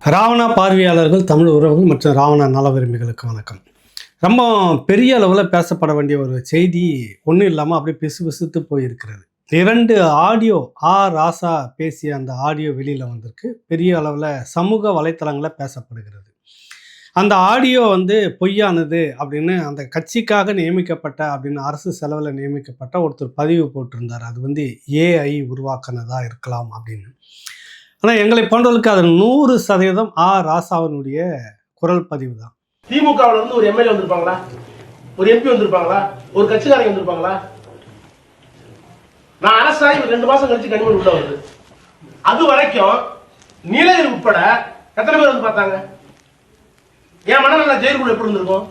ராவணா பார்வையாளர்கள், தமிழ் உறவுகள் மற்றும் ராவணா நல விரும்பிகளுக்கு வணக்கம். ரொம்ப பெரிய அளவில் பேசப்பட வேண்டிய ஒரு செய்தி ஒன்றும் இல்லாமல் அப்படியே பிசுபிசுத்து போயிருக்கிறது. 2 ஆடியோ ராசா பேசிய அந்த ஆடியோ வெளியில் வந்திருக்கு. பெரிய அளவில் சமூக வலைத்தளங்களில் பேசப்படுகிறது. அந்த ஆடியோ பொய்யானது அப்படின்னு அந்த கட்சிக்காக நியமிக்கப்பட்ட அப்படின்னு அரசு செலவில் நியமிக்கப்பட்ட ஒருத்தர் பதிவு போட்டிருந்தார். அது ஏஐ உருவாக்குனதாக இருக்கலாம் அப்படின்னு. ஆனால் எங்களை போன்றவர்களுக்கு அது 100% ராசாவினுடைய குரல் பதிவு தான். திமுகவில் இருந்து ஒரு எம்எல்ஏ வந்திருப்பாங்களா, ஒரு எம்பி வந்திருப்பாங்களா, ஒரு கட்சிக்காரங்க வந்திருப்பாங்களா? நான் அரசாய் 2 மாசம் கழிச்சு கனிமொழி உள்ள வருது. அது வரைக்கும் நீலகிரி உட்பட எத்தனை பேர் வந்து பார்த்தாங்க? என் மனநல ஜெயிலுக்குள்ள எப்படி இருந்திருக்கும்?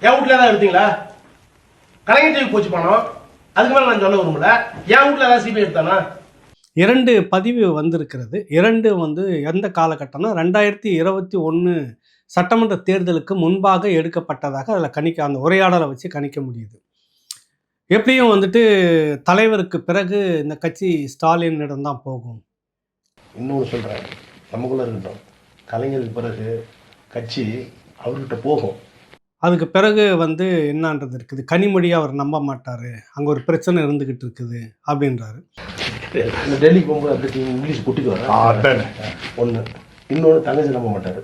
என் வீட்டுல ஏதாவது எடுத்தீங்களா? கலைஞர் டிவி போச்சு பணம், அதுக்கு மேல நான் சொல்ல விரும்பல. என் வீட்டுல ஏதாவது சிபிஐ எடுத்தானா? 2 பதிவு வந்திருக்கிறது. 2 எந்த காலகட்டம்னா 2021 சட்டமன்ற தேர்தலுக்கு முன்பாக எடுக்கப்பட்டதாக அதில் கணிக்க, அந்த உரையாடலை வச்சு கணிக்க முடியுது. எப்படியும் தலைவருக்கு பிறகு இந்த கட்சி ஸ்டாலினிடம் தான் போகும். இன்னொன்று சொல்கிறேன், நமக்குள்ள இருக்கட்டும், கலைஞருக்கு பிறகு கட்சி அவர்கிட்ட போகும். அதுக்கு பிறகு என்னன்றது இருக்குது. கனிமொழியை அவர் நம்ப மாட்டார், அங்கே ஒரு பிரச்சனை இருந்துக்கிட்டு இருக்குது அப்படின்றாரு. டெல்லிக்கு போகும்போது அப்படி இங்கிலீஷ் கூட்டிட்டு வர ஒன்று. இன்னொன்று தங்கச்சி நம்ப மாட்டார்.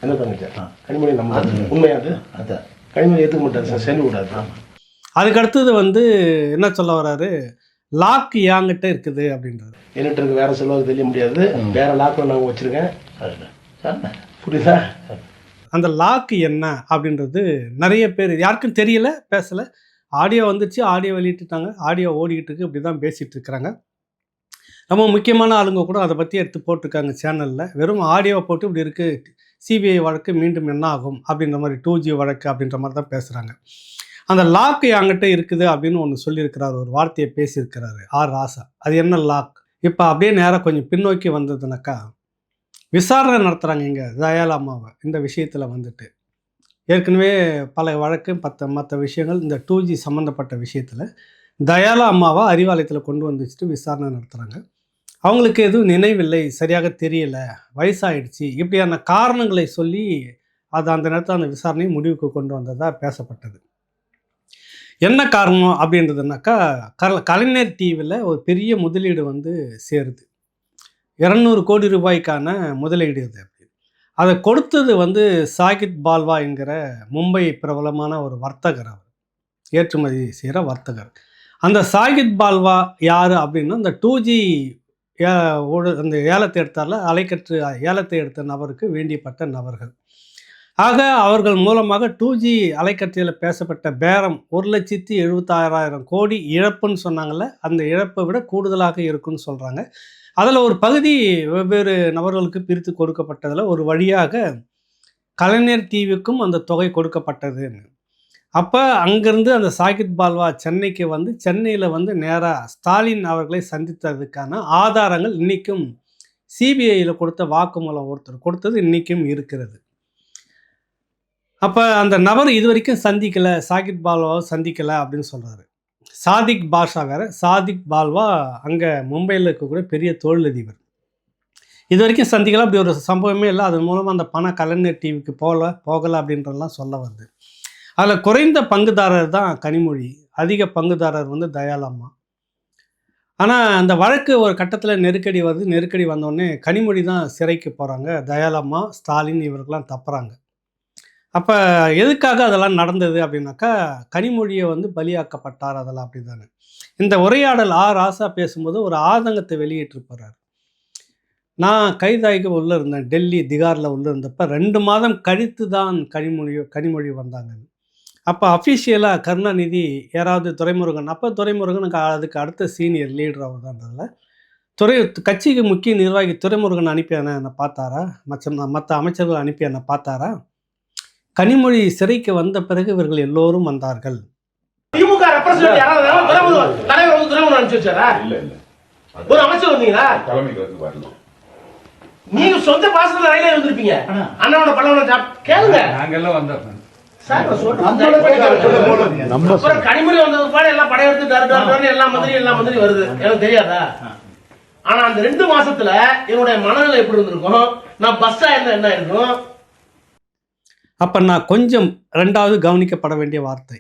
என்ன தங்கச்சி? கனிமொழி நம்ப உண்மையாது. அதான் கனிமொழி ஏற்றுக்க மாட்டார் சார், சென்று விடாது. அதுக்கு அடுத்தது என்ன சொல்ல வர்றாரு, லாக் யாங்கிட்ட இருக்குது அப்படின்றாரு. என்கிட்ட இருக்கு, வேற செலவுக்கு தெரிய முடியாது, வேற லாக் நாங்கள் வச்சிருக்கேன். புரியுதா? அந்த லாக் என்ன அப்படின்றது நிறைய பேர் யாருக்கும் தெரியல, பேசலை. ஆடியோ வந்துச்சு, ஆடியோ வெளியிட்டுட்டாங்க, ஆடியோ ஓடிக்கிட்டு இருக்கு, இப்படி தான் பேசிகிட்டு இருக்கிறாங்க. ரொம்ப முக்கியமான ஆளுங்க கூட அதை பற்றி எடுத்து போட்டிருக்காங்க சேனலில். வெறும் ஆடியோவை போட்டு இப்படி இருக்குது, சிபிஐ வழக்கு மீண்டும் என்ன ஆகும் அப்படின்ற மாதிரி, 2G வழக்கு அப்படின்ற மாதிரி தான் பேசுகிறாங்க. அந்த லாக் என்கிட்ட இருக்குது அப்படின்னு ஒன்று சொல்லியிருக்கிறார், ஒரு வார்த்தையை பேசியிருக்கிறாரு ராசா. அது என்ன லாக்? இப்போ அப்படியே நேராக கொஞ்சம் பின்னோக்கி வந்ததுனாக்கா, விசாரணை நடத்துகிறாங்க இங்கே தயாலா அம்மாவை இந்த விஷயத்தில். ஏற்கனவே பல வழக்கு மற்ற விஷயங்கள் இந்த 2G சம்மந்தப்பட்ட விஷயத்தில் தயாலா அம்மாவை அறிவாலயத்தில் கொண்டு வச்சுட்டு விசாரணை நடத்துகிறாங்க. அவங்களுக்கு எதுவும் நினைவில்லை, சரியாக தெரியலை, வயசாகிடுச்சு, இப்படியான காரணங்களை சொல்லி அது அந்த நேரத்தில் அந்த விசாரணையை முடிவுக்கு கொண்டு வந்ததாக பேசப்பட்டது. என்ன காரணம் அப்படின்றதுனாக்கா, கலைஞர் டிவியில் ஒரு பெரிய முதலீடு சேருது. 200 கோடி ரூபாய்க்கான முதலீடு இது. அதை கொடுத்தது சாகித் பால்வா என்கிற மும்பை பிரபலமான ஒரு வர்த்தகர், அவர் ஏற்றுமதி செய்கிற வர்த்தகர். அந்த சாகித் பால்வா யார் அப்படின்னா, அந்த 2G அந்த ஏலத்தை எடுத்தார்ல, அலைக்கற்று ஏலத்தை எடுத்த நபருக்கு வேண்டியப்பட்ட நபர்கள். ஆக அவர்கள் மூலமாக 2G அலைக்கற்றையில் பேசப்பட்ட பேரம் 1,76,000 கோடி இழப்புன்னு சொன்னாங்கள்ல, அந்த இழப்பை விட கூடுதலாக இருக்குன்னு சொல்கிறாங்க. அதில் ஒரு பகுதி வெவ்வேறு நபர்களுக்கு பிரித்து கொடுக்கப்பட்டதில் ஒரு வழியாக கலைஞர் டிவிக்கும் அந்த தொகை கொடுக்கப்பட்டதுன்னு. அப்போ அங்கேருந்து அந்த சாகித் பால்வா சென்னைக்கு சென்னையில் நேராக ஸ்டாலின் அவர்களை சந்தித்ததுக்கான ஆதாரங்கள் இன்றைக்கும் சிபிஐயில் கொடுத்த வாக்குமூலம் ஒருத்தர் கொடுத்தது இன்றைக்கும் இருக்கிறது. அப்போ அந்த நபர் இது வரைக்கும் சந்திக்கலை, சாகித் பால்வாவை சந்திக்கலை அப்படின்னு சொல்கிறாரு. சாதிக் பாஷா வேறு, சாதிக் பால்வா அங்கே மும்பையில் இருக்கக்கூடிய பெரிய தொழிலதிபர். இது வரைக்கும் சந்திக்கலாம், அப்படி ஒரு சம்பவமே இல்லை. அதன் மூலமாக அந்த பணம் கலைஞர் டிவிக்கு போகலை அப்படின்றலாம் சொல்ல வருது. அதில் குறைந்த பங்குதாரர் தான் கனிமொழி, அதிக பங்குதாரர் தயாலம்மா. ஆனால் அந்த வழக்கு ஒரு கட்டத்தில் நெருக்கடி வருது. நெருக்கடி வந்தோடனே கனிமொழி தான் சிறைக்கு போகிறாங்க, தயாலம்மா, ஸ்டாலின் இவர்கள்லாம் தப்புறாங்க. அப்போ எதுக்காக அதெல்லாம் நடந்தது அப்படின்னாக்கா, கனிமொழியை பலியாக்கப்பட்டார், அதெல்லாம் அப்படி தானே. இந்த உரையாடல் ராசா பேசும்போது ஒரு ஆதங்கத்தை வெளியிட்டு போகிறார். நான் கைதாய்க்கு உள்ளே இருந்தேன், டெல்லி திகாரில் உள்ளே இருந்தப்போ 2 மாதம் கழித்து தான் கனிமொழி வந்தாங்கன்னு. அப்போ அஃபிஷியலாக கருணாநிதி யாராவது துரைமுருகன், அப்போ துரைமுருகனுக்கு அதுக்கு அடுத்த சீனியர் லீடர் அவர் தான்றதில் கட்சிக்கு முக்கிய நிர்வாகி துரைமுருகன் அனுப்பி என்னை பார்த்தாரா, மற்ற அமைச்சர்கள் அனுப்பி என்னை பார்த்தாரா? கனிமொழி சிறைக்கு வந்த பிறகு இவர்கள் எல்லோரும் வந்தார்கள். திமுக ஒரு அமைச்சர் வந்தீங்களா? நீங்க சொந்த பாசத்துல ரயிலே வந்திருப்பீங்க, அண்ணாவோட பழம் கேளுங்க. கனிமொழி வந்தது பாடு எல்லாம் படையெடுத்து எல்லா மந்திரி வருது, எனக்கு தெரியாதா? ஆனா அந்த 2 மாசத்துல என்னுடைய மனநிலை எப்படி இருந்திருக்கும், நான் பஸ்ஸா இருந்தா என்ன இருக்கும்? அப்போ நான் கொஞ்சம் ரெண்டாவது கவனிக்கப்பட வேண்டிய வார்த்தை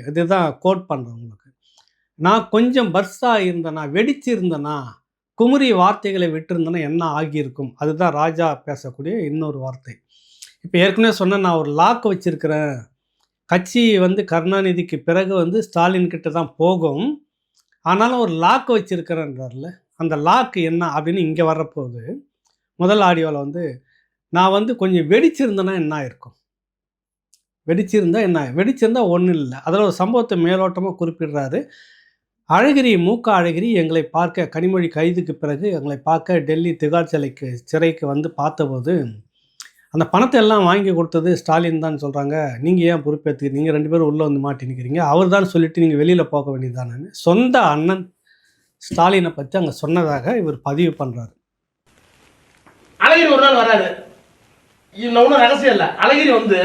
இதுதான் கோட் பண்ணுறேன் உங்களுக்கு. நான் கொஞ்சம் பர்ஸாக இருந்தேனா, வெடிச்சு இருந்தேனா, குமுறி வார்த்தைகளை விட்டிருந்தேன்னா என்ன ஆகியிருக்கும்? அதுதான் ராஜா பேசக்கூடிய இன்னொரு வார்த்தை. இப்போ ஏற்கனவே சொன்னேன், நான் ஒரு லாக் வச்சிருக்கிறேன். கட்சி வந்து கருணாநிதிக்கு பிறகு வந்து ஸ்டாலின் கிட்ட தான் போகும். ஆனாலும் ஒரு லாக் வச்சிருக்கிறேன்றார்ல, அந்த லாக் என்ன அப்படின்னு இங்கே வரப்போகுது. முதல் ஆடியோவில் வந்து நான் வந்து கொஞ்சம் வெடிச்சிருந்தேன்னா என்ன ஆயிருக்கும்? வெடிச்சிருந்தா என்ன? வெடிச்சிருந்தா ஒன்றும் இல்லை. அதில் ஒரு சம்பவத்தை மேலோட்டமாக குறிப்பிடுறாரு. அழகிரி அழகிரி எங்களை பார்க்க கனிமொழி கைதுக்கு பிறகு எங்களை பார்க்க டெல்லி திகார் சிறைக்கு வந்து பார்த்தபோது அந்த பணத்தை எல்லாம் வாங்கி கொடுத்தது ஸ்டாலின் தான் சொல்கிறாங்க. நீங்கள் ஏன் பொறுப்பேற்றுக்கு நீங்கள் 2 பேரும் உள்ளே வந்து மாட்டினிக்கிறீங்க, அவர் தான் சொல்லிட்டு நீங்கள் வெளியில் போக வேண்டியதானு சொந்த அண்ணன் ஸ்டாலினை பற்றி அங்கே சொன்னதாக இவர் பதிவு பண்ணுறாரு. அழகிரி ஒரு நாள் வராது, ஒன்றும் ரகசியம் இல்லை. அழகிரி வந்து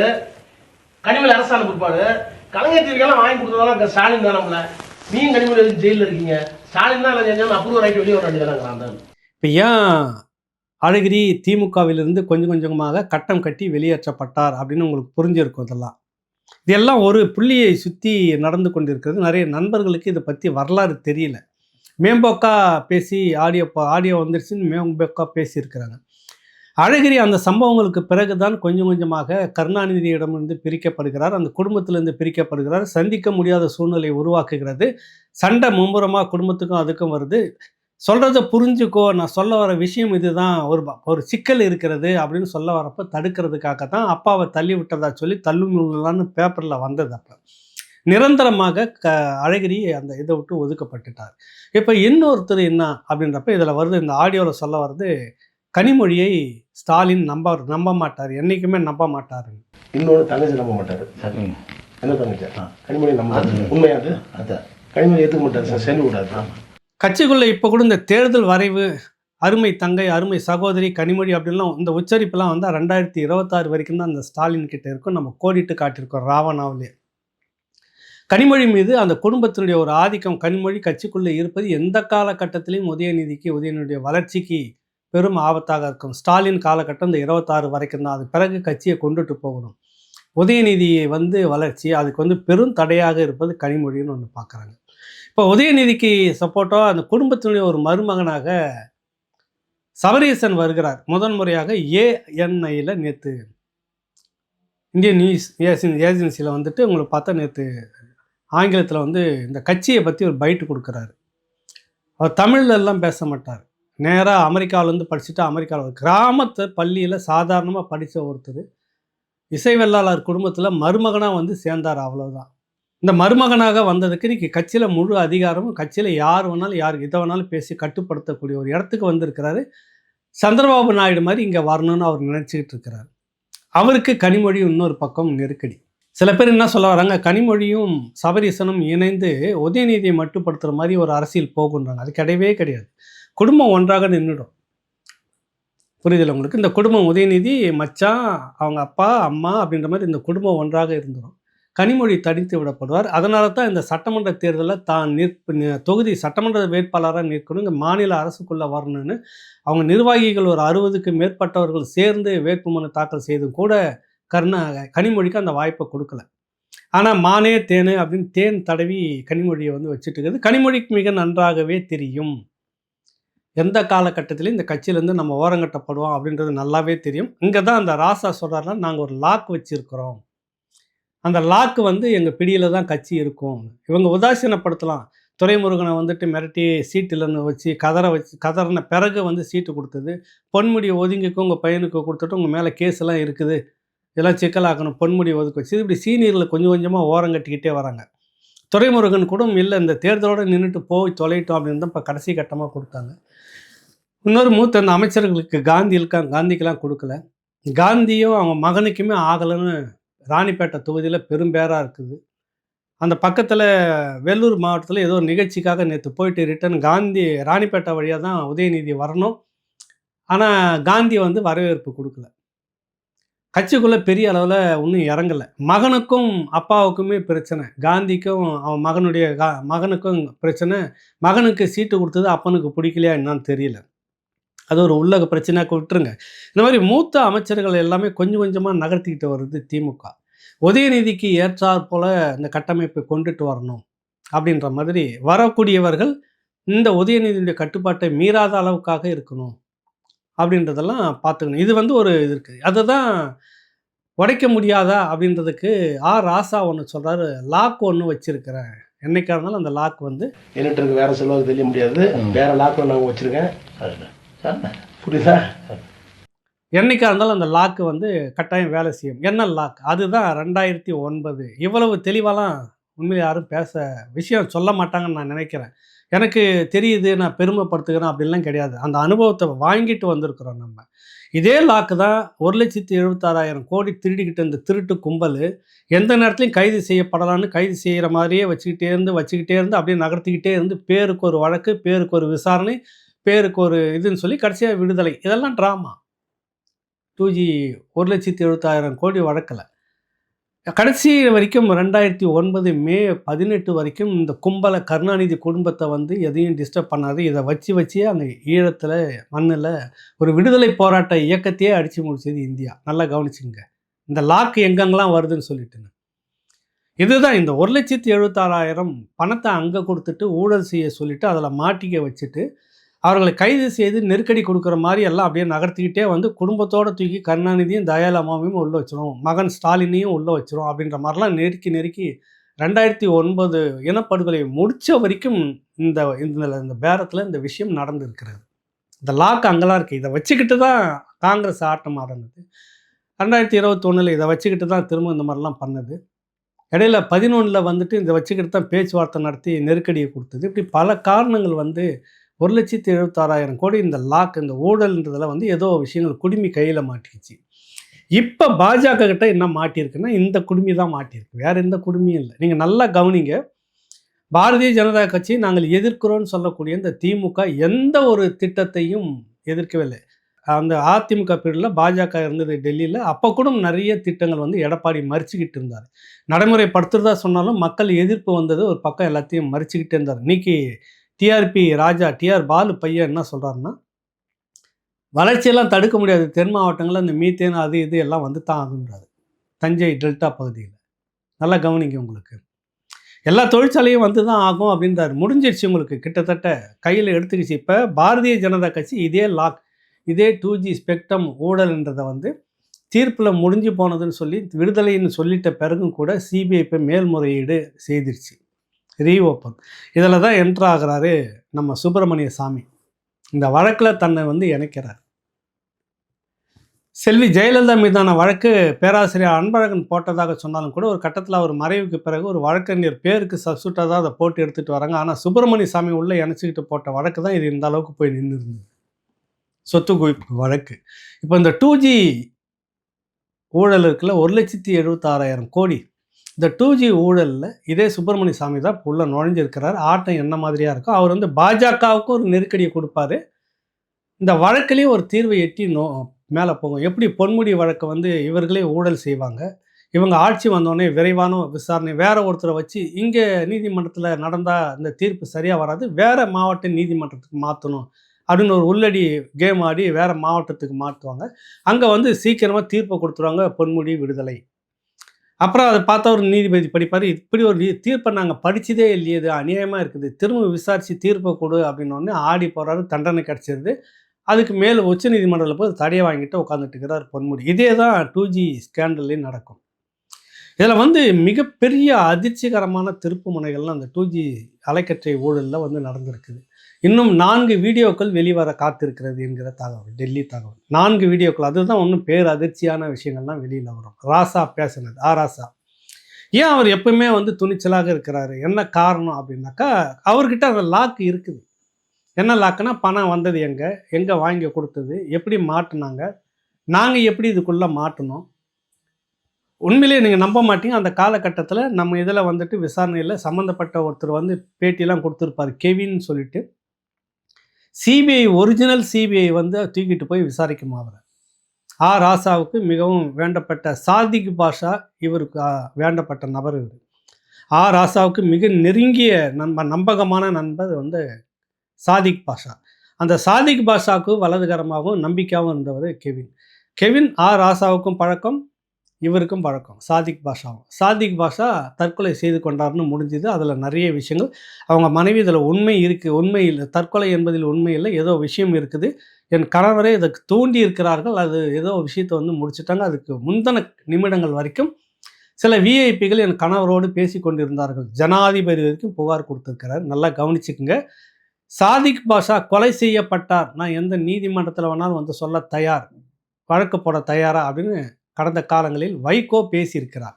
கனிமொழி அரசாணை பிற்பாடு கலைஞர் டிவிக்கெல்லாம் வாங்கி கொடுத்ததெல்லாம் ஸ்டாலின் தானே. நீங்க கனிமொழி ஜெயிலில் இருக்கீங்க, ஸ்டாலின் தான் எல்லாம் செஞ்சாலும் அப்ரூவ் ஆகிட்டு வெளியே வர வேண்டியதாங்க. இப்போ ஏன் அழகிரி திமுகவிலிருந்து கொஞ்சம் கொஞ்சமாக கட்டம் கட்டி வெளியேற்றப்பட்டார் அப்படின்னு உங்களுக்கு புரிஞ்சிருக்கும். இதெல்லாம் ஒரு புள்ளியை சுற்றி நடந்து கொண்டிருக்கிறது. நிறைய நண்பர்களுக்கு இதை பற்றி வரலாறு தெரியல. மேம்போக்கா பேசி ஆடியோ வந்துருச்சுன்னு மேம்போக்கா பேசியிருக்கிறாங்க. அழகிரி அந்த சம்பவங்களுக்கு பிறகுதான் கொஞ்சம் கொஞ்சமாக கருணாநிதியிடமிருந்து பிரிக்கப்படுகிறார், அந்த குடும்பத்திலிருந்து பிரிக்கப்படுகிறார். சந்திக்க முடியாத சூழ்நிலை உருவாக்குகிறது. சண்டை மும்முரமாக குடும்பத்துக்கும் அதுக்கும் வருது. சொல்கிறத புரிஞ்சுக்கோ, நான் சொல்ல வர விஷயம் இதுதான், ஒரு சிக்கல் இருக்கிறது அப்படின்னு சொல்ல வரப்போ தடுக்கிறதுக்காக தான் அப்பாவை தள்ளி விட்டதா சொல்லி தள்ளுமுள்ளான்னு பேப்பரில் வந்தது. அப்போ நிரந்தரமாக அழகிரி அந்த இதை விட்டு ஒதுக்கப்பட்டுட்டார். இப்போ இன்னொருத்தர் என்ன அப்படின்றப்ப இதில் வருது, இந்த ஆடியோவில் சொல்ல வருது, கனிமொழியை ஸ்டாலின் நம்ப மாட்டார், என்றைக்குமே நம்ப மாட்டார். இன்னொன்று தங்கச்சி நம்ப மாட்டார். என்ன தங்கச்சி? கனிமொழி நம்ப உண்மையாது, அதான் கனிமொழி ஏற்றுக்க மாட்டார் சார், சேர்ந்து விடாது. கட்சிக்குள்ளே இப்போ கூட இந்த தேர்தல் வரைவு அருமை தங்கை, அருமை சகோதரி கனிமொழி அப்படின்லாம் இந்த உச்சரிப்பெல்லாம் வந்து 2026 வரைக்கும் தான் அந்த ஸ்டாலின் கிட்ட இருக்கும். நம்ம கோடிட்டு காட்டியிருக்கோம் ராவணாவிலே. கனிமொழி மீது அந்த குடும்பத்தினுடைய ஒரு ஆதிக்கம், கனிமொழி கட்சிக்குள்ளே இருப்பது எந்த காலகட்டத்திலையும் உதயநிதியுடைய வளர்ச்சிக்கு பெரும் ஆபத்தாக இருக்கும். ஸ்டாலின் காலகட்டம் இந்த 26 வரைக்கும் தான். அது பிறகு கட்சியை கொண்டுட்டு போகணும். உதயநிதியை வந்து வளர்ச்சி அதுக்கு வந்து பெரும் தடையாக இருப்பது கனிமொழின்னு ஒன்று பார்க்குறாங்க. இப்போ உதயநிதிக்கு சப்போர்ட்டாக அந்த குடும்பத்தினுடைய ஒரு மருமகனாக சபரீசன் வருகிறார். முதன்முறையாக ஏஎன்ஐயில் நேற்று இந்தியன் நியூஸ் ஏஜென்சியில் வந்துட்டு உங்களை பார்த்தா நேற்று ஆங்கிலத்தில் வந்து இந்த கட்சியை பற்றி ஒரு பைட்டு கொடுக்குறாரு. அவர் தமிழ்லாம் பேச மாட்டார். நேராக அமெரிக்காவிலேருந்து படிச்சுட்டு அமெரிக்காவில் கிராமத்து பள்ளியில் சாதாரணமாக படித்த ஒருத்தர் இசைவெல்லாளர் குடும்பத்தில் மருமகனாக வந்து சேர்ந்தார், அவ்வளோதான். இந்த மருமகனாக வந்ததுக்கு இன்றைக்கி கட்சியில் முழு அதிகாரமும், கட்சியில் யார் வேணாலும் யாருக்கு இதை வேணாலும் பேசி கட்டுப்படுத்தக்கூடிய ஒரு இடத்துக்கு வந்திருக்கிறாரு. சந்திரபாபு நாயுடு மாதிரி இங்கே வரணும்னு அவர் நினச்சிக்கிட்டு இருக்கிறார். அவருக்கு கனிமொழி இன்னொரு பக்கம் நெருக்கடி. சில பேர் என்ன சொல்ல வராங்க, கனிமொழியும் சபரீசனும் இணைந்து உதயநிதியை மட்டுப்படுத்துகிற மாதிரி ஒரு அரசியல் போகுன்றாங்க. அது கிடையவே கிடையாது. குடும்பம் ஒன்றாக நின்றுடும். புரியுதில்லை உங்களுக்கு? இந்த குடும்பம் உதயநிதி மச்சான், அவங்க அப்பா அம்மா அப்படின்ற மாதிரி இந்த குடும்பம் ஒன்றாக இருந்துடும். கனிமொழி தனித்து விடப்படுவார். அதனால தான் இந்த சட்டமன்ற தேர்தலில் தான் தொகுதி சட்டமன்ற வேட்பாளராக நிற்கணும், இந்த மாநில அரசுக்குள்ளே வரணும்னு அவங்க நிர்வாகிகள் ஒரு 60க்கு மேற்பட்டவர்கள் சேர்ந்து வேட்புமனு தாக்கல் செய்தும் கூட கனிமொழிக்கு அந்த வாய்ப்பை கொடுக்கல. ஆனால் மானே தேனு அப்படின்னு தேன் தடவி கனிமொழியை வந்து வச்சுட்டு இருக்குது. கனிமொழிக்கு மிக நன்றாகவே தெரியும் எந்த காலகட்டத்திலையும் இந்த கட்சியிலேருந்து நம்ம ஓரங்கட்டப்படுவோம் அப்படின்றது நல்லாவே தெரியும். இங்கே தான் அந்த ராசா சொல்கிறாருன்னா, நாங்கள் ஒரு லாக் வச்சுருக்கிறோம், அந்த லாக்கு வந்து எங்கள் பிடியில் தான் கட்சி இருக்கும். இவங்க உதாசீனப்படுத்தலாம். துரைமுருகனை வந்துட்டு மிரட்டி சீட்டில்னு வச்சு கதறின பிறகு வந்து சீட்டு கொடுத்தது. பொன்முடியை ஒதுங்கிக்கும் உங்கள் பையனுக்கு கொடுத்துட்டு உங்கள் மேலே கேஸெல்லாம் இருக்குது, இதெல்லாம் சிக்கலாக்கணும், பொன்முடியை ஒதுக்க வச்சு இப்படி சீனியரில் கொஞ்சம் கொஞ்சமாக ஓரங்கட்டிக்கிட்டே வராங்க. துரைமுருகன் கூட இல்லை, இந்த தேர்தலோடு நின்றுட்டு போய் தொலைட்டோம் அப்படின்னு தான் இப்போ கடைசி கட்டமாக கொடுத்தாங்க. இன்னொரு மூத்த அந்த அமைச்சர்களுக்கு காந்திக்கெல்லாம் கொடுக்கல. காந்தியும் அவங்க மகனுக்குமே ஆகலைன்னு ராணிப்பேட்டை தொகுதியில் பெரும்பேராக இருக்குது. அந்த பக்கத்தில் வேலூர் மாவட்டத்தில் ஏதோ ஒரு நிகழ்ச்சிக்காக நேற்று போயிட்டு ரிட்டன் காந்தி ராணிப்பேட்டை வழியாக தான் உதயநிதி வரணும். ஆனால் காந்தி வந்து வரவேற்பு கொடுக்கல. கட்சிக்குள்ளே பெரிய அளவில் ஒன்றும் இறங்கலை. மகனுக்கும் அப்பாவுக்குமே பிரச்சனை, காந்திக்கும் அவன் மகனுக்கும் பிரச்சனை. மகனுக்கு சீட்டு கொடுத்தது அப்பனுக்கு பிடிக்கலையா என்னன்னு தெரியல. அது ஒரு உள்ளக பிரச்சனையாக்க விட்டுருங்க. இந்த மாதிரி மூத்த அமைச்சர்கள் எல்லாமே கொஞ்சம் கொஞ்சமாக நகர்த்திக்கிட்டு வருது திமுக. உதயநிதிக்கு ஏற்றாற் போல இந்த கட்டமைப்பை கொண்டுட்டு வரணும் அப்படின்ற மாதிரி வரக்கூடியவர்கள் இந்த உதயநிதியுடைய கட்டுப்பாட்டை மீறாத அளவுக்காக இருக்கணும் அப்படின்றதெல்லாம் பார்த்துக்கணும். இது வந்து ஒரு இது இருக்குது. அதை தான் உடைக்க முடியாதா அப்படின்றதுக்கு ராசா ஒன்று சொல்கிறாரு, லாக் ஒன்று வச்சிருக்கிறேன், என்னைக்கா இருந்தாலும் அந்த லாக் வந்து என்கிட்ட இருக்கு, வேற செல்வாக்கு தெரிய முடியாது, வேற லாக் நாங்கள் வச்சிருக்கேன், புரியுதா? என்னைக்கா இருந்தாலும் அந்த லாக்கு வந்து கட்டாயம் வேலை செய்யும். என்ன லாக்? அதுதான் 2009. இவ்வளவு தெளிவாலாம் உண்மையிலே யாரும் விஷயம் சொல்ல மாட்டாங்கன்னு நான் நினைக்கிறேன். எனக்கு தெரியுது, நான் பெருமைப்படுத்துகிறேன் அப்படின்லாம் கிடையாது. அந்த அனுபவத்தை வாங்கிட்டு வந்திருக்கிறோம் நம்ம. இதே லாக்கு தான் 1,76,000 கோடி திருடிக்கிட்டு இருந்த திருட்டு கும்பல் எந்த நேரத்துலையும் கைது செய்யப்படலான்னு கைது செய்கிற மாதிரியே வச்சுக்கிட்டே இருந்து அப்படியே நகர்த்திக்கிட்டே இருந்து பேருக்கு ஒரு வழக்கு, பேருக்கு ஒரு விசாரணை, பேருக்கு ஒரு இதுன்னு சொல்லி கடைசியாக விடுதலை. இதெல்லாம் ட்ராமா. 2G 1,76,000 கோடி வழக்கில் கடைசி வரைக்கும் 2009 மே 18 வரைக்கும் இந்த கும்பலை கருணாநிதி குடும்பத்தை வந்து எதையும் டிஸ்டர்ப் பண்ணாது. இதை வச்சு அந்த ஈழத்தில் மண்ணில் ஒரு விடுதலை போராட்ட இயக்கத்தையே அடித்து முடிச்சது இந்தியா. நல்லா கவனிச்சுங்க இந்த லாக்கு எங்கெங்கெல்லாம் வருதுன்னு சொல்லிட்டுங்க. இதுதான் இந்த 1,76,000 பணத்தை அங்கே கொடுத்துட்டு ஊழல் செய்ய சொல்லிட்டு அதில் மாட்டிக்க வச்சுட்டு அவர்களை கைது செய்து நெருக்கடி கொடுக்குற மாதிரி எல்லாம் அப்படியே நகர்த்திக்கிட்டே வந்து குடும்பத்தோடு தூக்கி கருணாநிதியும் தயாளமாவையும் உள்ளே வச்சிரும், மகன் ஸ்டாலினையும் உள்ளே வச்சிரும் அப்படின்ற மாதிரிலாம் நெருக்கி 2009 இனப்படுகொலை முடித்த வரைக்கும் இந்த பேரத்தில் இந்த விஷயம் நடந்திருக்கிறது. இந்த லாக் அங்கெல்லாம் இருக்குது. இதை வச்சுக்கிட்டு தான் காங்கிரஸ் ஆட்டம் ஆடினது. 2021 இதை வச்சுக்கிட்டு தான் திரும்ப இந்த மாதிரிலாம் பண்ணது. இடையில 11 வந்துட்டு இதை வச்சுக்கிட்டு தான் பேச்சுவார்த்தை நடத்தி நெருக்கடியை கொடுத்தது. இப்படி பல காரணங்கள் வந்து 1,76,000 கோடி இந்த லாக், இந்த ஊழல்ன்றதில் வந்து ஏதோ விஷயங்கள் குடுமி கையில் மாட்டிக்கிச்சு. இப்போ பாஜக கிட்ட என்ன மாட்டியிருக்குன்னா இந்த குடுமி தான் மாட்டியிருக்கு, வேறு எந்த குடுமியும் இல்லை. நீங்கள் நல்லா கவனிங்க. பாரதிய ஜனதா கட்சி நாங்கள் எதிர்க்கிறோன்னு சொல்லக்கூடிய இந்த திமுக எந்த ஒரு திட்டத்தையும் எதிர்க்கவே இல்லை. அந்த அதிமுக பீரியடில் பாஜக இருந்தது டெல்லியில். அப்போ கூட நிறைய திட்டங்கள் வந்து எடப்பாடி மறிச்சுக்கிட்டு இருந்தார். நடைமுறைப்படுத்துறதா சொன்னாலும் மக்கள் எதிர்ப்பு வந்தது, ஒரு பக்கம் எல்லாத்தையும் மறிச்சுக்கிட்டே இருந்தார். இன்னைக்கு டிஆர்பி ராஜா டிஆர் பாலு பையன் என்ன சொல்கிறாருன்னா, வளர்ச்சியெல்லாம் தடுக்க முடியாது, தென் மாவட்டங்களில் இந்த மீத்தேன் அது இது எல்லாம் வந்து தான் ஆகுன்றாரு. தஞ்சை டெல்டா பகுதியில் நல்லா கவனிங்க. உங்களுக்கு எல்லா தொழிற்சாலையும் வந்து தான் ஆகும் அப்படின்றாரு. முடிஞ்சிடுச்சு உங்களுக்கு, கிட்டத்தட்ட கையில் எடுத்துக்கிச்சு. இப்போ பாரதிய ஜனதா கட்சி இதே லாக், இதே 2G ஸ்பெக்ட்ரம் ஊழல்ன்றதை வந்து தீர்ப்பில் முடிஞ்சு போனதுன்னு சொல்லி விடுதலைன்னு சொல்லிட்ட பிறகும் கூட சிபிஐ இப்போ மேல்முறையீடு செய்திருச்சு, ரீஓப்பன். இதில் தான் என்ட்ரு ஆகிறாரு நம்ம சுப்பிரமணிய சாமி. இந்த வழக்கில் தன்னை வந்து இணைக்கிறார். செல்வி ஜெயலலிதா மீதான வழக்கு பேராசிரியர் அன்பழகன் போட்டதாக சொன்னாலும் கூட ஒரு கட்டத்தில் அவர் மறைவுக்கு பிறகு ஒரு வழக்கறிஞர் பேருக்கு சப்ஸ்டியூட்டாக தான் அதை போட்டு எடுத்துகிட்டு வராங்க. ஆனால் சுப்பிரமணிய சாமி உள்ளே இணைச்சிக்கிட்டு போட்ட வழக்கு தான் இது இந்த அளவுக்கு போய் நின்று இருந்தது, சொத்து குவிப்பு வழக்கு. இப்போ இந்த 2G ஊழல் இருக்குல்ல, 1,76,000 கோடி, இந்த 2G ஊழலில் இதே சுப்பிரமணிய சாமி தான் இப்போ உள்ளே நுழைஞ்சிருக்கிறார். ஆட்டம் என்ன மாதிரியாக இருக்கும், அவர் வந்து பாஜகவுக்கும் ஒரு நெருக்கடியை கொடுப்பாரு, இந்த வழக்கிலையும் ஒரு தீர்வை எட்டி மேலே போகும். எப்படி பொன்முடி வழக்கை வந்து இவர்களே ஊழல் செய்வாங்க, இவங்க ஆட்சி வந்தோடனே விரைவான விசாரணை வேற ஒருத்தரை வச்சு இங்கே நீதிமன்றத்தில் நடந்தால் இந்த தீர்ப்பு சரியாக வராது, வேறு மாவட்ட நீதிமன்றத்துக்கு மாற்றணும் அப்படின்னு ஒரு உள்ளடி கேம் ஆடி வேறு மாவட்டத்துக்கு மாற்றுவாங்க. அங்கே வந்து சீக்கிரமாக தீர்ப்பை கொடுத்துருவாங்க, பொன்முடி விடுதலை. அப்புறம் அதை பார்த்தா ஒரு நீதிபதி படிப்பார், இப்படி ஒரு தீர்ப்பை நாங்கள் படித்ததே இல்லையே, இது அநியாயமாக இருக்குது, திரும்ப விசாரித்து தீர்ப்பை கொடு அப்படின்னோடனே ஆடி போகிறாரு, தண்டனை கிடச்சிருது. அதுக்கு மேலே உச்ச நீதிமன்றத்தில் போய் தடையை வாங்கிட்டு உட்காந்துட்டு இருக்கிறார் பொன்முடி. இதே தான் 2G ஸ்கேண்டல்லையும் நடக்கும். இதில் வந்து மிகப்பெரிய அதிர்ச்சிகரமான திருப்பு முனைகள்லாம் அந்த 2G அலைக்கற்றை ஊழலில் வந்து நடந்திருக்குது. இன்னும் 4 வீடியோக்கள் வெளிவர காத்திருக்கிறது என்கிற தகவல், டெல்லி தகவல். 4 வீடியோக்கள், அதுதான் ஒன்றும் பேர் அதிர்ச்சியான விஷயங்கள்லாம் வெளியில் வரும். ராசா பேசினது, ராசா ஏன் அவர் எப்பவுமே வந்து துணிச்சலாக இருக்கிறாரு, என்ன காரணம் அப்படின்னாக்கா, அவர்கிட்ட அந்த லாக் இருக்குது. என்ன லாக்குன்னா, பணம் வந்தது எங்கே வாங்கி கொடுத்தது, எப்படி மாட்டினாங்க, நாங்கள் எப்படி இதுக்குள்ளே மாட்டினோம். உண்மையிலேயே நீங்கள் நம்ப மாட்டீங்க, அந்த காலகட்டத்தில் நம்ம இதில் வந்துட்டு விசாரணையில் சம்மந்தப்பட்ட ஒருத்தர் வந்து பேட்டிலாம் கொடுத்துருப்பார், கெவின்னு சொல்லிட்டு. சிபிஐ ஒரிஜினல் சிபிஐ வந்து தூக்கிட்டு போய் விசாரிக்குமா அவரை. ராசாவுக்கு மிகவும் வேண்டப்பட்ட சாதிக் பாஷா இவருக்கு வேண்டப்பட்ட நபர் இவர். ராசாவுக்கு மிக நெருங்கிய நம்பகமான நண்பர் வந்து சாதிக் பாஷா. அந்த சாதிக் பாஷாவுக்கு வலதுகரமாகவும் நம்பிக்கையாகவும் இருந்தவர் கெவின். கெவின் ராசாவுக்கும் பழக்கம், இவருக்கும் பழக்கம். சாதிக் பாஷாவும். சாதிக் பாஷா தற்கொலை செய்து கொண்டார்னு முடிஞ்சுது. அதில் நிறைய விஷயங்கள், அவங்க மனைவி இதில் உண்மை இருக்குது, உண்மை இல்லை, தற்கொலை என்பதில் உண்மை இல்லை, ஏதோ விஷயம் இருக்குது, என் கணவரே இதற்கு தூண்டி இருக்கிறார்கள், அது ஏதோ விஷயத்தை வந்து முடிச்சுட்டாங்க. அதுக்கு முந்தின நிமிடங்கள் வரைக்கும் சில விஐபிகள் என் கணவரோடு பேசி கொண்டிருந்தார்கள். ஜனாதிபதி வரைக்கும் புகார் கொடுத்துருக்கிறார். நல்லா கவனிச்சுக்குங்க. சாதிக் பாஷா கொலை செய்யப்பட்டார், நான் எந்த நீதிமன்றத்தில் வேணாலும் வந்து சொல்ல தயார், வழக்கு போட தயாரா அப்படின்னு கடந்த காலங்களில் வைகோ பேசியிருக்கிறார்.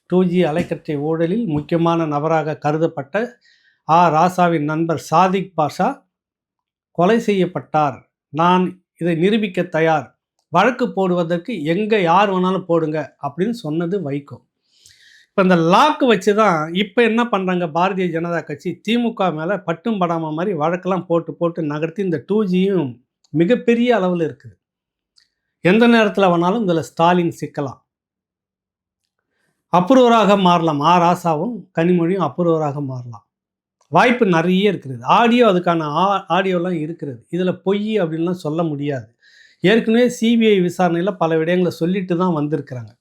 2G அலைக்கற்றை ஊழலில் முக்கியமான நபராக கருதப்பட்ட ராசாவின் நண்பர் சாதிக் பாஷா கொலை செய்யப்பட்டார், நான் இதை நிரூபிக்க தயார், வழக்கு போடுவதற்கு எங்கே யார் வேணாலும் போடுங்க அப்படின்னு சொன்னது வைகோ. இப்போ இந்த லாக்கு வச்சு தான் இப்போ என்ன பண்ணுறாங்க பாரதிய ஜனதா கட்சி, திமுக மேலே பட்டும் படாமல் மாதிரி வழக்கெல்லாம் போட்டு போட்டு நகர்த்தி இந்த 2Gயும் மிகப்பெரிய அளவில் இருக்குது. எந்த நேரத்தில் வேணாலும் இதில் ஸ்டாலின் சிக்கலாம், அப்ரூவராக மாறலாம். ராசாவும் கனிமொழியும் அப்ரூவராக மாறலாம், வாய்ப்பு நிறைய இருக்கிறது. ஆடியோ, அதுக்கான ஆடியோலாம் இருக்கிறது. இதில் பொய் அப்படின்லாம் சொல்ல முடியாது. ஏற்கனவே சிபிஐ விசாரணையில் பல விடயங்களை சொல்லிட்டு தான் வந்திருக்கிறாங்க.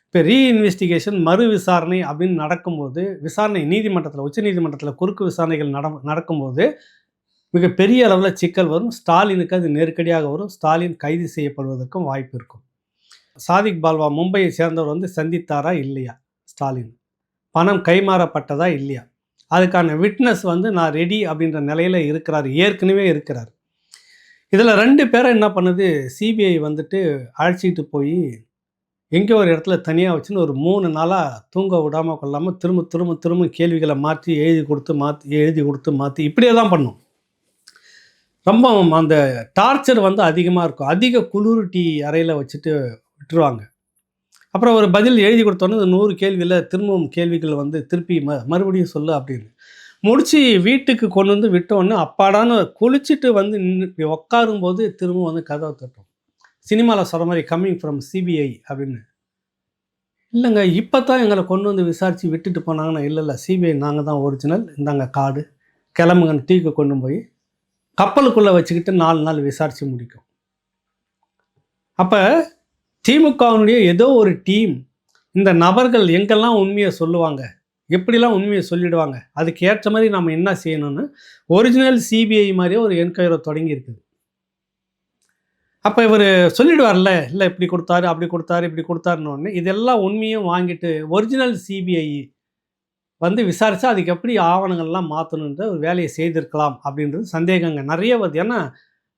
இப்போ ரீஇன்வெஸ்டிகேஷன் மறு விசாரணை அப்படின்னு நடக்கும்போது, விசாரணை நீதிமன்றத்தில், உச்ச நீதிமன்றத்தில் குறுக்கு விசாரணைகள் நடக்கும்போது மிகப்பெரிய அளவில் சிக்கல் வரும். ஸ்டாலினுக்கு அது நெருக்கடியாக வரும். ஸ்டாலின் கைது செய்யப்படுவதற்கும் வாய்ப்பு இருக்கும். சாதிக் பால்வா மும்பையை சேர்ந்தவர் வந்து சந்தித்தாரா இல்லையா ஸ்டாலின், பணம் கைமாறப்பட்டதா இல்லையா, அதுக்கான விட்னஸ் வந்து நான் ரெடி அப்படின்ற நிலையில் இருக்கிறார், ஏற்கனவே இருக்கிறார். இதில் 2 பேரை என்ன பண்ணுது சிபிஐ வந்துட்டு அழைச்சிட்டு போய் எங்கேயோ ஒரு இடத்துல தனியாக வச்சுன்னு ஒரு 3 நாளாக தூங்க விடாமல் கொள்ளாமல் திரும்ப கேள்விகளை மாற்றி எழுதி கொடுத்து மாற்றி இப்படியே தான் பண்ணும். ரொம்ப அந்த டார்ச்சர் வந்து அதிகமாக இருக்கும். அதிக குளிர்ட்டி அறையில் வச்சுட்டு விட்டுருவாங்க. அப்புறம் ஒரு பதில் எழுதி கொடுத்தோன்னே 100 கேள்வியில் திரும்பவும் கேள்விகள் வந்து திருப்பி மறுபடியும் சொல்லு அப்படின்னு முடித்து வீட்டுக்கு கொண்டு வந்து விட்டோன்னே அப்பாடான்னு குளிச்சுட்டு வந்து நின்று உட்காரும்போது திரும்ப வந்து கதவை தட்டும். சினிமாவில் சொல்கிற மாதிரி கம்மிங் ஃப்ரம் சிபிஐ அப்படின்னு. இல்லைங்க, இப்போ தான் எங்களை கொண்டு வந்து விசாரித்து விட்டுட்டு போனாங்கன்னா, இல்லை சிபிஐ நாங்கள் தான் ஒரிஜினல், இந்தாங்க கார்டு, கிளம்புங்கன்னு டீக்கு கொண்டு போய் கப்பலுக்குள்ளே வச்சுக்கிட்டு 4 நாள் விசாரித்து முடிக்கும். அப்போ திமுகவினுடைய ஏதோ ஒரு டீம் இந்த நபர்கள் எங்கெல்லாம் உண்மையை சொல்லுவாங்க, எப்படிலாம் உண்மையை சொல்லிடுவாங்க, அதுக்கு ஏற்ற மாதிரி நம்ம என்ன செய்யணும்னு ஒரிஜினல் சிபிஐ மாதிரியே ஒரு என்கொயரி தொடங்கி இருக்குது. அப்போ இவர் சொல்லிடுவார்ல, இல்லை இப்படி கொடுத்தாரு, அப்படி கொடுத்தாரு, இப்படி கொடுத்தாருன்னு இதெல்லாம் உண்மையும் வாங்கிட்டு ஒரிஜினல் சிபிஐ வந்து விசாரித்தா அதுக்கு எப்படி ஆவணங்கள்லாம் மாற்றணுன்ற ஒரு வேலையை செய்திருக்கலாம் அப்படின்றது சந்தேகங்க நிறைய வருது. ஏன்னா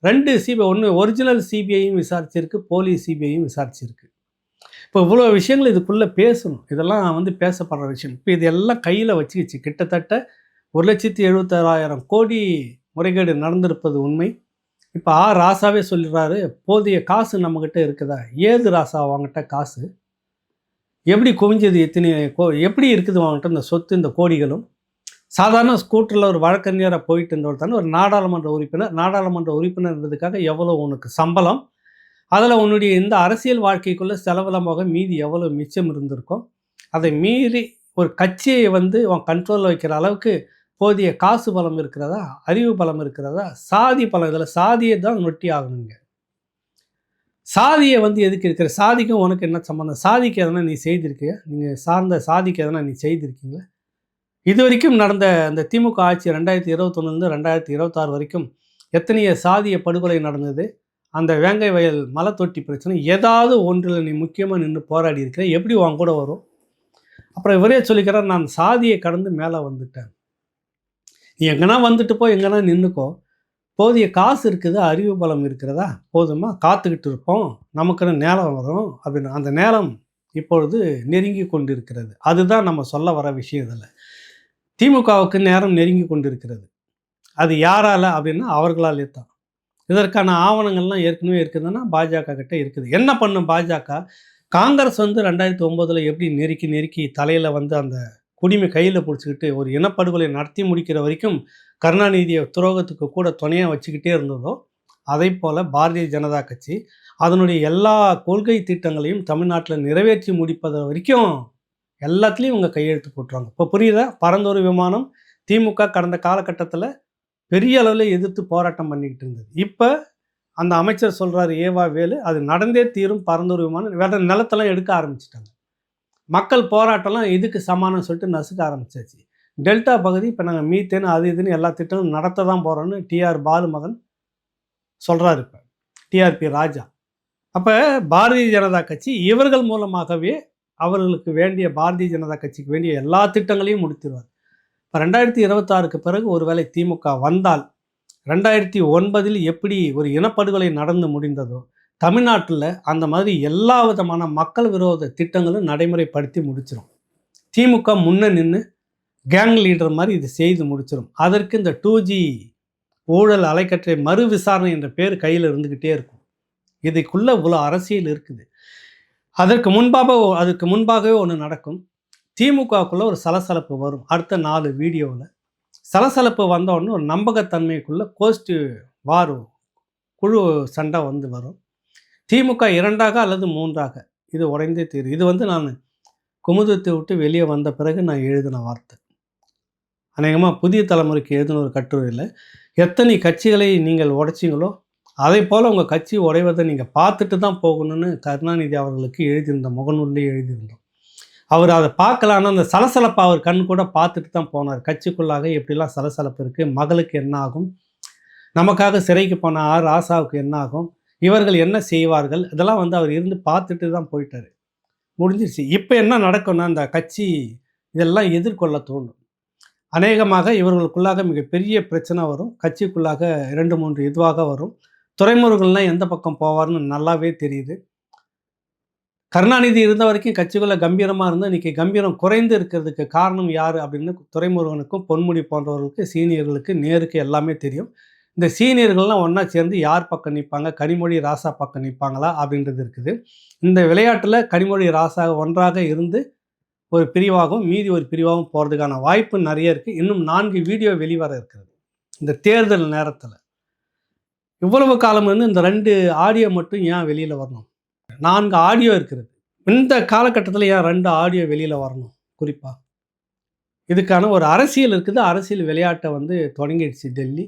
2 சிபிஐ, ஒன்று ஒரிஜினல் சிபிஐயும் விசாரிச்சிருக்கு, போலி சிபிஐயும் விசாரிச்சிருக்கு. இப்போ இவ்வளோ விஷயங்கள் இதுக்குள்ளே பேசணும், இதெல்லாம் வந்து பேசப்படுற விஷயம். இப்போ இதெல்லாம் கையில் வச்சுக்கிச்சு. கிட்டத்தட்ட 1,76,000 கோடி முறைகேடு நடந்திருப்பது உண்மை. இப்போ ராசாவே சொல்லிடுறாரு, போதிய காசு நம்மக்கிட்ட இருக்குதா, ஏது ராசா அவங்ககிட்ட காசு, எப்படி குவிஞ்சது, எப்படி இருக்குது அவங்ககிட்ட இந்த சொத்து, இந்த கோடிகளும். சாதாரண ஸ்கூட்டரில் ஒரு வழக்கறிஞராக போயிட்டு இருந்தவர் தானே ஒரு நாடாளுமன்ற உறுப்பினர்ன்றதுக்காக எவ்வளோ உனக்கு சம்பளம், அதில் உன்னுடைய இந்த அரசியல் வாழ்க்கைக்குள்ளே செலவளமாக மீதி எவ்வளோ மிச்சம் இருந்திருக்கும், அதை மீறி ஒரு கட்சியை வந்து உன் கண்ட்ரோலில் வைக்கிற அளவுக்கு போதிய காசு பலம் இருக்கிறதா, அறிவு பலம் இருக்கிறதா, சாதி பலம், இதில் சாதியை தான் நொட்டி ஆகணுங்க. சாதியை வந்து எதுக்கு இருக்கிற, சாதிக்கும் உனக்கு என்ன சம்மந்தம், சாதிக்கு எதனா நீ செய்திருக்கியா, நீங்கள் சார்ந்த சாதிக்கு எதனா நீ செய்திருக்கீங்களா? இது வரைக்கும் நடந்த அந்த திமுக ஆட்சி 2021 2026 வரைக்கும் எத்தனைய சாதிய படுகொலை நடந்தது, அந்த வேங்கை வயல் மலை தொட்டி பிரச்சனை, ஏதாவது ஒன்றில் நீ முக்கியமாக நின்று போராடி இருக்கிற, எப்படி உன் கூட வரும்? அப்புறம் இவரே சொல்லிக்கிறார், நான் சாதியை கடந்து மேலே வந்துட்டேன். நீ எங்கன்னா வந்துட்டு போ, எங்கன்னா நின்றுக்கோ, போதிய காசு இருக்குது, அறிவு பலம் இருக்கிறதா, போதுமா, காத்துக்கிட்டு இருப்போம், நமக்குன்னு நேரம் வரும் அப்படின்னு. அந்த நேரம் இப்பொழுது நெருங்கி கொண்டிருக்கிறது. அதுதான் நம்ம சொல்ல வர விஷயம். இதில் திமுகவுக்கு நேரம் நெருங்கி கொண்டிருக்கிறது. அது யாரால அப்படின்னா அவர்களாலே தான். இதற்கான ஆவணங்கள்லாம் ஏற்கனவே இருக்குதுன்னா பாஜக கிட்ட இருக்குது. என்ன பண்ணும் பாஜக, காங்கிரஸ் வந்து 2009 எப்படி நெருக்கி தலையில் வந்து அந்த குடிமை கையில் பிடிச்சிக்கிட்டு ஒரு இனப்படுகொலை நடத்தி முடிக்கிற வரைக்கும் கருணாநிதியை துரோகத்துக்கு கூட துணையாக வச்சுக்கிட்டே இருந்ததோ, அதை போல் பாரதிய ஜனதா கட்சி அதனுடைய எல்லா கொள்கை திட்டங்களையும் தமிழ்நாட்டில் நிறைவேற்றி முடிப்பது வரைக்கும் எல்லாத்துலேயும் இவங்க கையெழுத்து போட்டுருவாங்க. இப்போ புரியுதா? பரந்தொரு விமானம் திமுக கடந்த காலகட்டத்தில் பெரிய அளவில் எதிர்த்து போராட்டம் பண்ணிக்கிட்டு இருந்தது. இப்போ அந்த அமைச்சர் சொல்கிறாரு ஏவா வேலு, அது நடந்தே தீரும் பரந்தூர் விமானம், வேற நிலத்தெல்லாம் எடுக்க ஆரம்பிச்சிட்டாங்க. மக்கள் போராட்டம்லாம் இதுக்கு சமானம் சொல்லிட்டு நசுக்க ஆரம்பிச்சாச்சு. டெல்டா பகுதி இப்போ நாங்கள் மீத்தேன் அது இதுன்னு எல்லா திட்டங்களும் நடத்த தான் போகிறோன்னு டிஆர் பாலு மகன் சொல்கிறாரு. இப்போ டிஆர்பி ராஜா. அப்போ பாரதிய ஜனதா கட்சி இவர்கள் மூலமாகவே அவர்களுக்கு வேண்டிய பாரதிய ஜனதா கட்சிக்கு வேண்டிய எல்லா திட்டங்களையும் முடித்திருவார். இப்போ 2026க்கு பிறகு ஒருவேளை திமுக வந்தால் 2009 எப்படி ஒரு இனப்படுகொலை நடந்து முடிந்ததோ தமிழ்நாட்டில் அந்த மாதிரி எல்லா விதமான மக்கள் விரோத திட்டங்களும் நடைமுறைப்படுத்தி முடிச்சிடும். திமுக முன்ன நின்று கேங் லீடர் மாதிரி இது செய்து முடிச்சிடும். அதற்கு இந்த 2G ஊழல் அலைக்கற்றை மறு விசாரணை என்ற பேர் கையில் இருந்துக்கிட்டே இருக்கும். இதுக்குள்ள இவ்வளோ அரசியல் இருக்குது. அதற்கு முன்பாகவே ஒன்று நடக்கும். திமுகவுக்குள்ள ஒரு சலசலப்பு வரும். அடுத்த 4 வீடியோவில் சலசலப்பு வந்த உடனே ஒரு நம்பகத்தன்மைக்குள்ள கோஸ்ட் வார் குழு சண்டை வரும். திமுக 2ஆக அல்லது 3ஆக இது உடைந்தே தீரும். இது நான் குமுதத்தை விட்டு வெளியே வந்த பிறகு நான் எழுதின வார்த்தை. அநேகமாக புதிய தலைமுறைக்கு எழுதின ஒரு கட்டுரையில் எத்தனை கட்சிகளை நீங்கள் உடைச்சிங்களோ அதே போல் உங்கள் கட்சி உடைவதை நீங்கள் பார்த்துட்டு தான் போகணும்னு கருணாநிதி அவர்களுக்கு எழுதியிருந்த முகநூல்லே எழுதியிருந்தோம். அவர் அதை பார்க்கலான்னு அந்த சலசலப்பை அவர் கண் கூட பார்த்துட்டு தான் போனார். கட்சிக்குள்ளாக எப்படிலாம் சலசலப்பு இருக்குது, மகளுக்கு என்ன ஆகும், நமக்காக சிறைக்கு போன ராசாவுக்கு என்ன ஆகும், இவர்கள் என்ன செய்வார்கள், இதெல்லாம் அவர் இருந்து பார்த்துட்டு தான் போயிட்டார். முடிஞ்சிருச்சு. இப்போ என்ன நடக்கும்னா அந்த கட்சி இதெல்லாம் எதிர்கொள்ள தோணும். அநேகமாக இவர்களுக்குள்ளாக மிகப்பெரிய பிரச்சனை வரும். கட்சிக்குள்ளாக 2-3 இதுவாக வரும். துறைமுருகன்லாம் எந்த பக்கம் போவார்னு நல்லாவே தெரியுது. கருணாநிதி இருந்த வரைக்கும் கட்சிக்குள்ள கம்பீரமாக இருந்தால் இன்றைக்கி கம்பீரம் குறைந்து இருக்கிறதுக்கு காரணம் யார் அப்படின்னு துரைமுருகனுக்கும் பொன்முடி போன்றவர்களுக்கு சீனியர்களுக்கு நேருக்கு எல்லாமே தெரியும். இந்த சீனியர்கள்லாம் ஒன்றா சேர்ந்து யார் பக்கம் நிற்பாங்க, கனிமொழி ராசா பக்கம் நிற்பாங்களா அப்படின்றது இருக்குது. இந்த விளையாட்டில் கனிமொழி ராசா ஒன்றாக இருந்து ஒரு பிரிவாகவும் மீதி ஒரு பிரிவாகவும் போகிறதுக்கான வாய்ப்பு நிறைய இருக்குது. இன்னும் 4 வீடியோ வெளிவர இருக்கிறது இந்த தேர்தல் நேரத்தில். இவ்வளவு காலம் இந்த 2 ஆடியோ மட்டும் ஏன் வெளியில் வரணும்? 4 ஆடியோ இருக்கிறது. இந்த காலகட்டத்தில் ஏன் 2 ஆடியோ வெளியில் வரணும்? குறிப்பாக இதுக்கான ஒரு அரசியல் இருக்குது. அரசியல் விளையாட்டை தொடங்கிடுச்சு டெல்லி.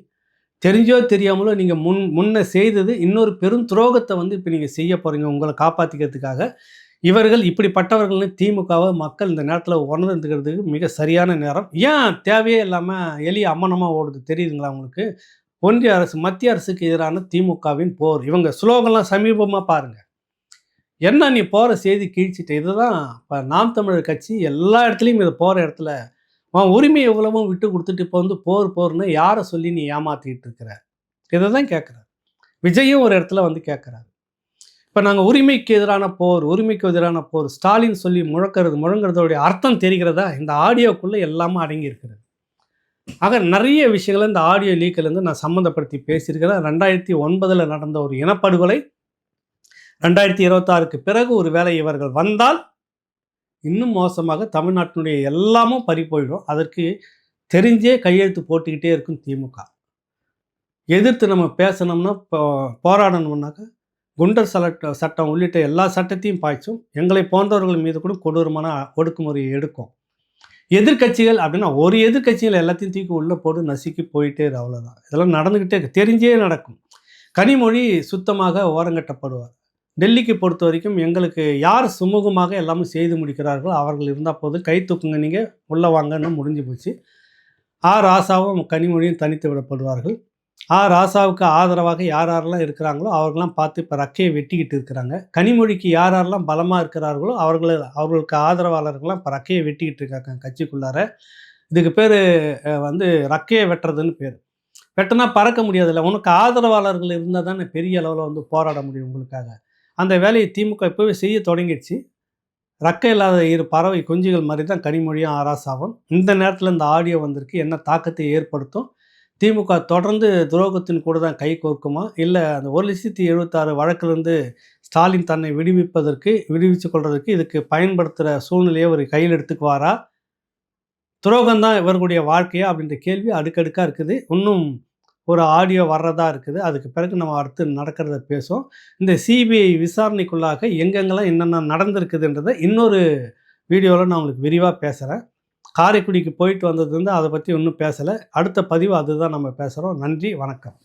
தெரிஞ்சோ தெரியாமலோ நீங்கள் முன்ன செய்தது இன்னொரு பெரும் துரோகத்தை இப்போ நீங்கள் செய்ய போகிறீங்க உங்களை காப்பாற்றிக்கிறதுக்காக. இவர்கள் இப்படிப்பட்டவர்கள்னு திமுகவை மக்கள் இந்த நேரத்தில் உணர்ந்துக்கிறதுக்கு மிக சரியான நேரம். ஏன் தேவையே இல்லாமல் எளிய அம்மனமாக ஓடுது தெரியுதுங்களா உங்களுக்கு? ஒன்றிய அரசு மத்திய அரசுக்கு எதிரான திமுகவின் போர். இவங்க ஸ்லோகன்லாம் சமீபமாக பாருங்கள். என்ன நீ போகிற செய்தி கிழிச்சிட்ட. இதுதான் இப்போ நாம் தமிழர் கட்சி எல்லா இடத்துலையும் இது போகிற இடத்துல உரிமை எவ்வளவும் விட்டு கொடுத்துட்டு இப்போ போர்னு யாரை சொல்லி நீ ஏமாற்றிட்டு இருக்கிற? இதை தான் கேட்குறாரு. விஜயும் ஒரு இடத்துல கேட்குறாரு. இப்போ நாங்கள் உரிமைக்கு எதிரான போர் ஸ்டாலின் சொல்லி முழங்குறதோடைய அர்த்தம் தெரிகிறதா? இந்த ஆடியோக்குள்ளே எல்லாமே அடங்கி இருக்கிறது. ஆக நிறைய விஷயங்களை இந்த ஆடியோ லீக்கிலேருந்து நான் சம்மந்தப்படுத்தி பேசியிருக்கிறேன். 2009 நடந்த ஒரு இனப்படுகொலை 2026க்கு பிறகு ஒரு வேளை இவர்கள் வந்தால் இன்னும் மோசமாக தமிழ்நாட்டினுடைய எல்லாமும் பறி போயிடும். அதற்கு தெரிஞ்சே கையெழுத்து போட்டுக்கிட்டே இருக்கும் திமுக. எதிர்த்து நம்ம பேசணும்னா போராடணும்னாக்கா குண்டர் சட்டம் உள்ளிட்ட எல்லா சட்டத்தையும் பாய்ச்சும். எங்களை போன்றவர்கள் மீது கூட கொடூரமான ஒடுக்குமுறையை எடுக்கும். எதிர்கட்சிகள் அப்படின்னா ஒரு எதிர்கட்சிகள் எல்லாத்தையும் தூக்கி உள்ளே போட்டு நசுக்கி போயிட்டே இரு, அவ்வளோதான். இதெல்லாம் நடந்துக்கிட்டே தெரிஞ்சே நடக்கும். கனிமொழி சுத்தமாக ஓரங்கட்டப்படுவார். டெல்லிக்கு பொறுத்த வரைக்கும் எங்களுக்கு யார் சுமூகமாக எல்லாமே செய்து முடிக்கிறார்களோ அவர்கள் இருந்தால் போது கை தூக்குங்க, நீங்கள் உள்ளே வாங்கன்னு முடிஞ்சு போச்சு. ராசாவும் கனிமொழியும் தனித்து விடப்படுவார்கள். ராசாவுக்கு ஆதரவாக யாரெல்லாம் இருக்கிறாங்களோ அவர்களெலாம் பார்த்து இப்போ ரக்கையை வெட்டிக்கிட்டு இருக்கிறாங்க. கனிமொழிக்கு யாரெல்லாம் பலமாக இருக்கிறார்களோ அவர்களுக்கு ஆதரவாளர்கள்லாம் இப்போ ரக்கையை வெட்டிக்கிட்டு இருக்காங்க கட்சிக்குள்ளார. இதுக்கு பேர் ரக்கையை வெட்டுறதுன்னு பேர். வெட்டினா பறக்க முடியாதுல்ல. உனக்கு ஆதரவாளர்கள் இருந்தால் தானே பெரிய அளவில் போராட முடியும் உங்களுக்காக. அந்த வேலையை திமுக இப்போவே செய்ய தொடங்கிடுச்சு. ரக்கை இல்லாத 2 பறவை குஞ்சுகள் மாதிரி தான் கனிமொழியும் ராசாவும். இந்த நேரத்தில் இந்த ஆடியோ வந்திருக்கு. என்ன தாக்கத்தை ஏற்படுத்தும்? திமுக தொடர்ந்து துரோகத்தின் கூட தான் கை கோர்க்குமா, இல்லை அந்த 1,76,000 வழக்கிலிருந்து ஸ்டாலின் தன்னை விடுவிச்சு கொள்வதற்கு இதுக்கு பயன்படுத்துகிற சூழ்நிலையை ஒரு கையில் எடுத்துக்குவாரா? துரோகம்தான் இவர்களுடைய வாழ்க்கையா அப்படின்ற கேள்வி அடுக்கடுக்காக இருக்குது. இன்னும் ஒரு ஆடியோ வர்றதா இருக்குது. அதுக்கு பிறகு நம்ம அடுத்து நடக்கிறத பேசுவோம். இந்த சிபிஐ விசாரணைக்குள்ளாக எங்கெங்கெல்லாம் என்னென்ன நடந்திருக்குதுன்றதை இன்னொரு வீடியோவில் நான் உங்களுக்கு விரிவாக பேசுகிறேன். காரைக்குடிக்கு போயிட்டு வந்தது வந்து அதை பற்றி ஒன்றும் பேசலை. அடுத்த பதிவு அதுதான் நம்ம பேசுகிறோம். நன்றி, வணக்கம்.